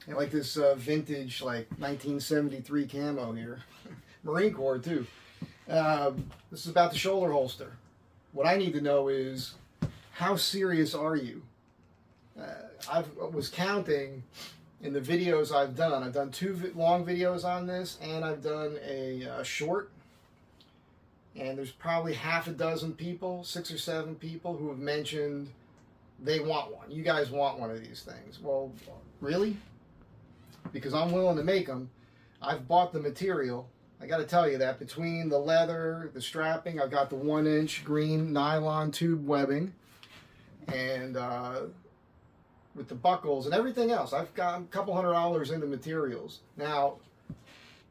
And like this vintage, like 1973 camo here. Marine Corps, too. This is about the shoulder holster. What I need to know is, how serious are you? I was counting in the videos I've done. I've done 2 long videos on this, and I've done a short. And there's probably half a dozen people, 6 or 7 people, who have mentioned they want one. You guys want one of these things. Well, really? Because I'm willing to make them. I've bought the material. I got to tell you that between the leather, the strapping, I've got the 1-inch green nylon tube webbing, and with the buckles and everything else, I've got a couple $100 into materials. Now,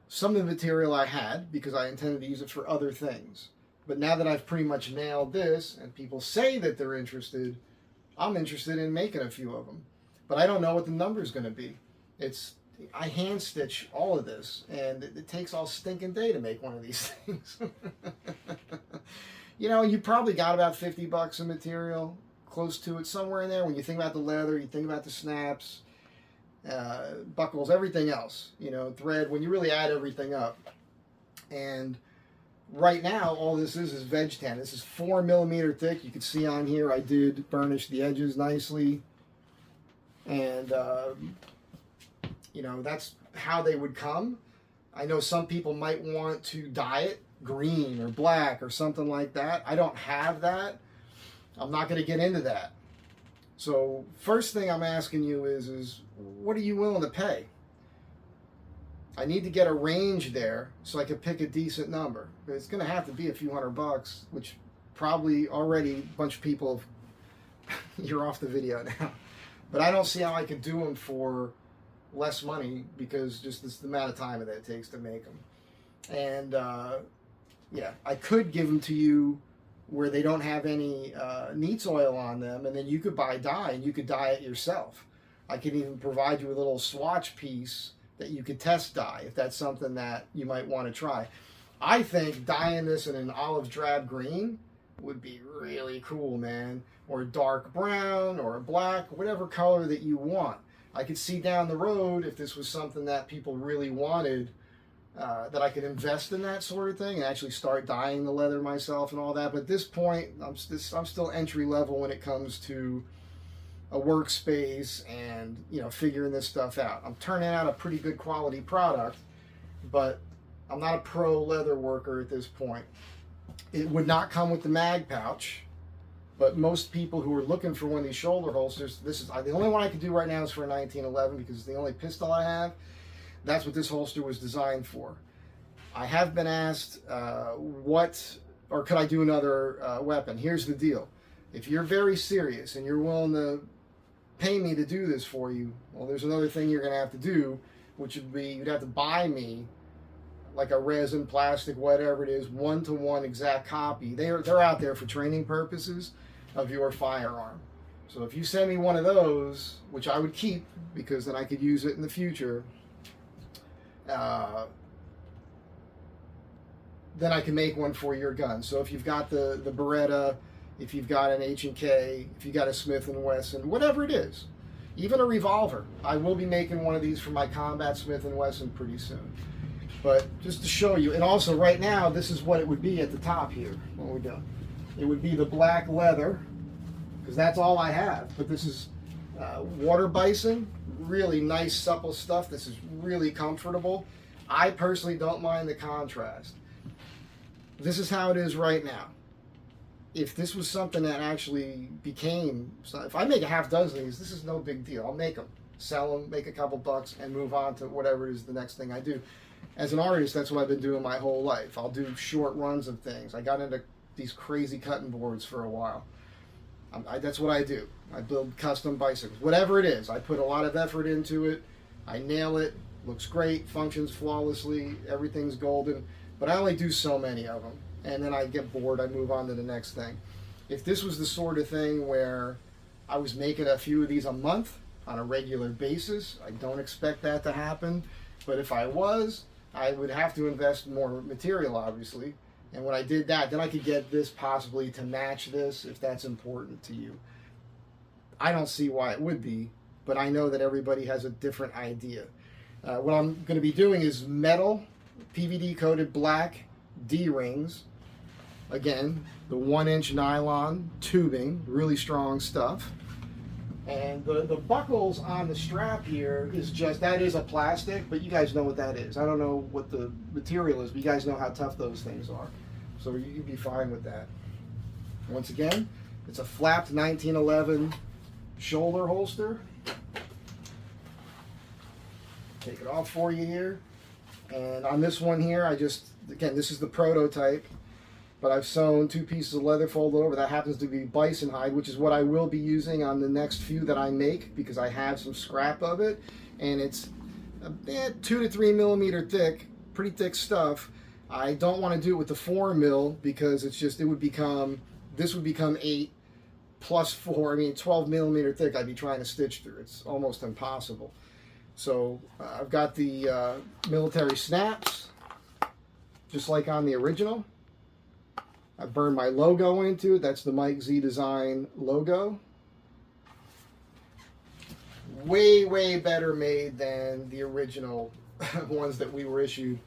some of the material I had because I intended to use it for other things. But now that I've pretty much nailed this, and people say that they're interested, I'm interested in making a few of them. But I don't know what the number's going to be. I hand stitch all of this, and it takes all stinking day to make one of these things. You know, you probably got about $50 of material, close to it, somewhere in there. When you think about the leather, you think about the snaps, buckles, everything else, you know, thread, when you really add everything up. And right now, all this is veg tan. This is 4 millimeter thick. You can see on here, I did burnish the edges nicely. And, you know, that's how they would come. I know some people might want to dye it green or black or something like that. I don't have that. I'm not going to get into that. So first thing I'm asking you is what are you willing to pay? I need to get a range there so I can pick a decent number. It's going to have to be a few $100, which probably already a bunch of people have, you're off the video now. But I don't see how I could do them for less money, because just this the amount of time that it takes to make them. And yeah, I could give them to you where they don't have any neats oil on them, and then you could buy dye and you could dye it yourself. I could even provide you a little swatch piece that you could test dye if that's something that you might want to try. I think dyeing this in an olive drab green would be really cool, man. Or a dark brown or a black, whatever color that you want. I could see down the road, if this was something that people really wanted, that I could invest in that sort of thing and actually start dyeing the leather myself and all that. But at this point, I'm still entry level when it comes to a workspace and, you know, figuring this stuff out. I'm turning out a pretty good quality product, but I'm not a pro leather worker at this point. It would not come with the mag pouch. But most people who are looking for one of these shoulder holsters, this is the only one I can do right now is for a 1911 because it's the only pistol I have. That's what this holster was designed for. I have been asked could I do another weapon? Here's the deal. If you're very serious and you're willing to pay me to do this for you, well, there's another thing you're going to have to do, which would be you'd have to buy me like a resin, plastic, whatever it is, 1-to-1 exact copy. They're out there for training purposes of your firearm. So if you send me one of those, which I would keep because then I could use it in the future, then I can make one for your gun. So if you've got the Beretta, if you've got an H&K, if you've got a Smith & Wesson, whatever it is, even a revolver, I will be making one of these for my combat Smith & Wesson pretty soon. But just to show you, and also right now, this is what it would be at the top here, when we're done. It would be the black leather, because that's all I have. But this is water bison, really nice, supple stuff. This is really comfortable. I personally don't mind the contrast. This is how it is right now. If this was something that actually became, if I make a half dozen of these, this is no big deal. I'll make them, sell them, make a couple bucks, and move on to whatever is the next thing I do. As an artist, that's what I've been doing my whole life. I'll do short runs of things. I got into these crazy cutting boards for a while. That's what I do. I build custom bicycles. Whatever it is, I put a lot of effort into it. I nail it. Looks great. Functions flawlessly. Everything's golden. But I only do so many of them. And then I get bored. I move on to the next thing. If this was the sort of thing where I was making a few of these a month on a regular basis, I don't expect that to happen. But if I was, I would have to invest more material, obviously. And when I did that, then I could get this possibly to match this if that's important to you. I don't see why it would be, but I know that everybody has a different idea. What I'm going to be doing is metal, PVD coated black D-rings. Again, the 1-inch nylon tubing, really strong stuff. And the buckles on the strap here is just, that is a plastic, but you guys know what that is. I don't know what the material is, but you guys know how tough those things are. So you'd be fine with that. Once again, it's a flapped 1911 shoulder holster. Take it off for you here. And on this one here, again, this is the prototype, but I've sewn 2 pieces of leather folded over. That happens to be bison hide, which is what I will be using on the next few that I make, because I have some scrap of it, and it's a bit 2 to 3 millimeter thick, pretty thick stuff. I don't want to do it with the 4 mil because this would become 8 plus 4. I mean, 12 millimeter thick. I'd be trying to stitch through. It's almost impossible. So I've got the military snaps, just like on the original. I burned my logo into it. That's the Mike Z Design logo. Way, way better made than the original ones that we were issued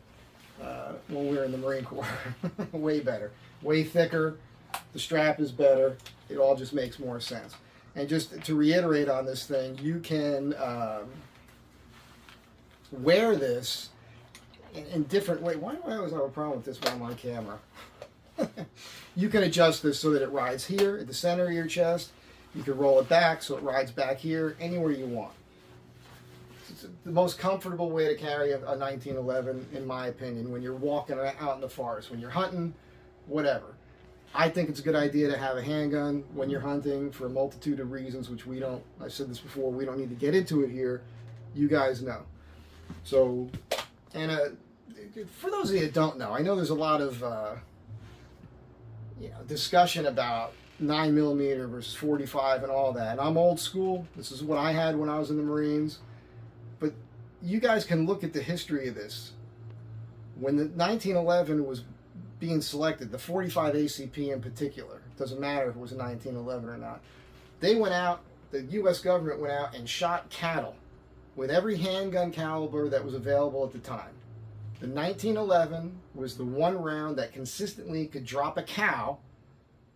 when we were in the Marine Corps. Way better. Way thicker. The strap is better. It all just makes more sense. And just to reiterate on this thing, you can wear this in different ways. Why do I always have a problem with this when I'm on camera? You can adjust this so that it rides here at the center of your chest. You can roll it back so it rides back here, anywhere you want. It's the most comfortable way to carry a 1911, in my opinion, when you're walking out in the forest, when you're hunting, whatever. I think it's a good idea to have a handgun when you're hunting for a multitude of reasons, which I've said this before, we don't need to get into it here. You guys know. So, and for those of you that don't know, I know there's a lot of discussion about 9mm versus 45 and all that. And I'm old school. This is what I had when I was in the Marines. But you guys can look at the history of this. When the 1911 was being selected, the 45 ACP in particular, doesn't matter if it was a 1911 or not, they went out, the U.S. government went out and shot cattle with every handgun caliber that was available at the time. The 1911 was the one round that consistently could drop a cow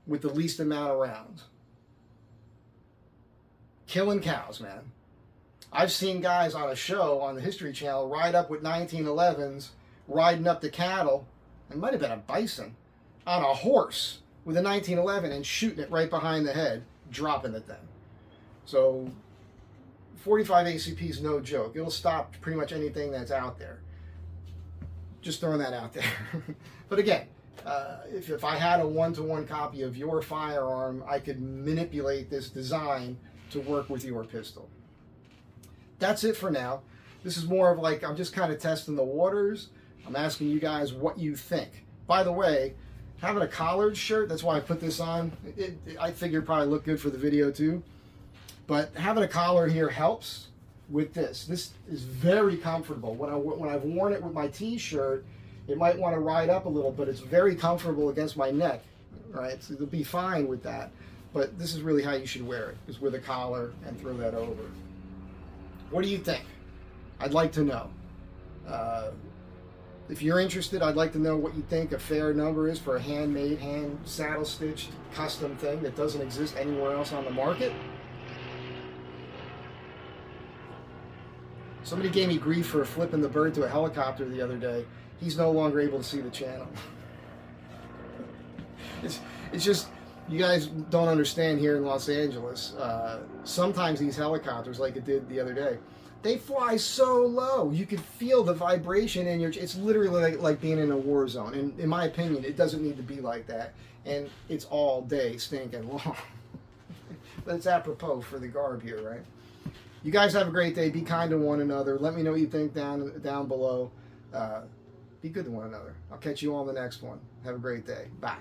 with the least amount of rounds. Killing cows, man. I've seen guys on a show on the History Channel ride up with 1911s, riding up the cattle, it might have been a bison, on a horse with a 1911 and shooting it right behind the head, dropping the thing. So 45 ACP is no joke. It'll stop pretty much anything that's out there. Just throwing that out there. But again, if I had a one-to-one copy of your firearm, I could manipulate this design to work with your pistol. That's it for now. This is more of like, I'm just kind of testing the waters. I'm asking you guys what you think. By the way, having a collared shirt, that's why I put this on. I figure it'd probably look good for the video too. But having a collar here helps with this. This is very comfortable. When I've worn it with my t-shirt, it might want to ride up a little, but it's very comfortable against my neck, right? So it'll be fine with that. But this is really how you should wear it, is with a collar and throw that over. What do you think? I'd like to know. If you're interested, I'd like to know what you think a fair number is for a handmade, hand saddle-stitched custom thing that doesn't exist anywhere else on the market. Somebody gave me grief for flipping the bird to a helicopter the other day. He's no longer able to see the channel. It's just, you guys don't understand here in Los Angeles. Sometimes these helicopters, like it did the other day, they fly so low. You can feel the vibration in your... It's literally like being in a war zone. And in my opinion, it doesn't need to be like that. And it's all day stinking long. But it's apropos for the garb here, right? You guys have a great day. Be kind to one another. Let me know what you think down below. Be good to one another. I'll catch you on the next one. Have a great day. Bye.